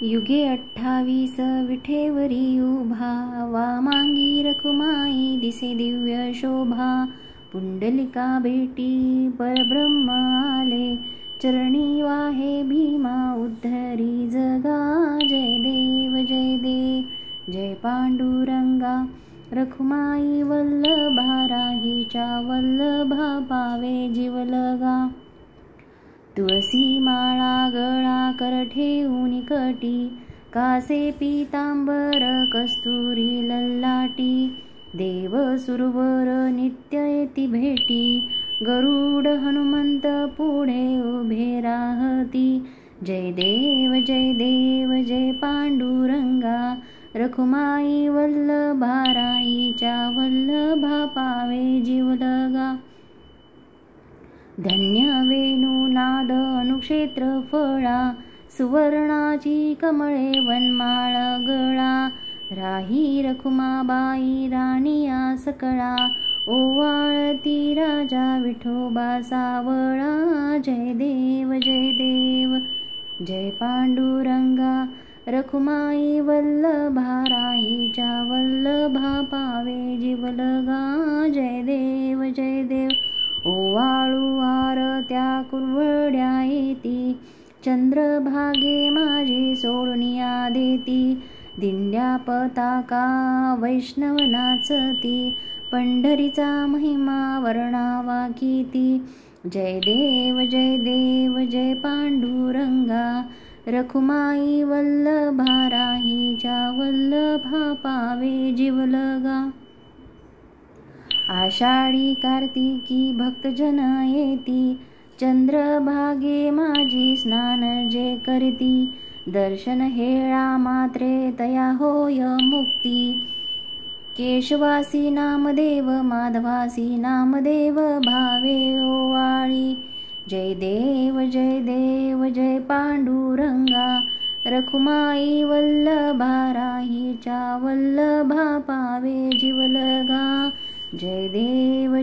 युगे 28 विठेवरी उभा, वामांगी रखुमाई दिसे दिव्य शोभा. पुंडलिका भेटी परब्रह्म आले, चरणी वाहे भीमा उद्धरी जगा. जय देव जय देव जय पांडुरंगा, रखुमाई वल्लभा राहीच्या वल्लभा पावे जीवलगा. तुळसी माळा गळा कर ठेवून कटी, कासे पीतांबर कस्तुरी ललाटी. देव सुरवर नित्य येती भेटी, गरुड हनुमंत पुढे उभे राहती. जय देव जय पांडुरंगा, रखुमाई वल्लभा राहीच्या वल्लभा पावे जीवलगा. धन्य वेणू नाद अनुक्षेत्र फळा, सुवर्णाची कमळे वनमाळ गळा. राही रखुमाबाई राणिया सकळा, ओवाळती राजा विठोबा सावळा. जय देव जय पांडुरंगा, रखुमाई वल्लभा राहीच्या वल्लभा पावे जीवलगा. जय देव ओवाळू आरत्या कुरवड्या येती, चंद्रभागे माझी सोडनिया देती. दिंड्या पताका वैष्णव नाचती, पंढरीचा महिमा वर्णावा किती. जय देव जय पांडुरंगा, रखुमाई वल्लभा राहीच्या वल्लभा पावे जीवलगा. आषाढी कार्तिकी भक्तजन येती, चंद्रभागे माझी स्नान जे करती. दर्शन हेळा मात्रे तया होय मुक्ती, केशवासी नामदेव माधवासी नामदेव भावे ओवाळी. जय देव जय पांडुरंगा, रखुमाई वल्लभा राहीच्या वल्लभा पावे जीवलगा. जय देव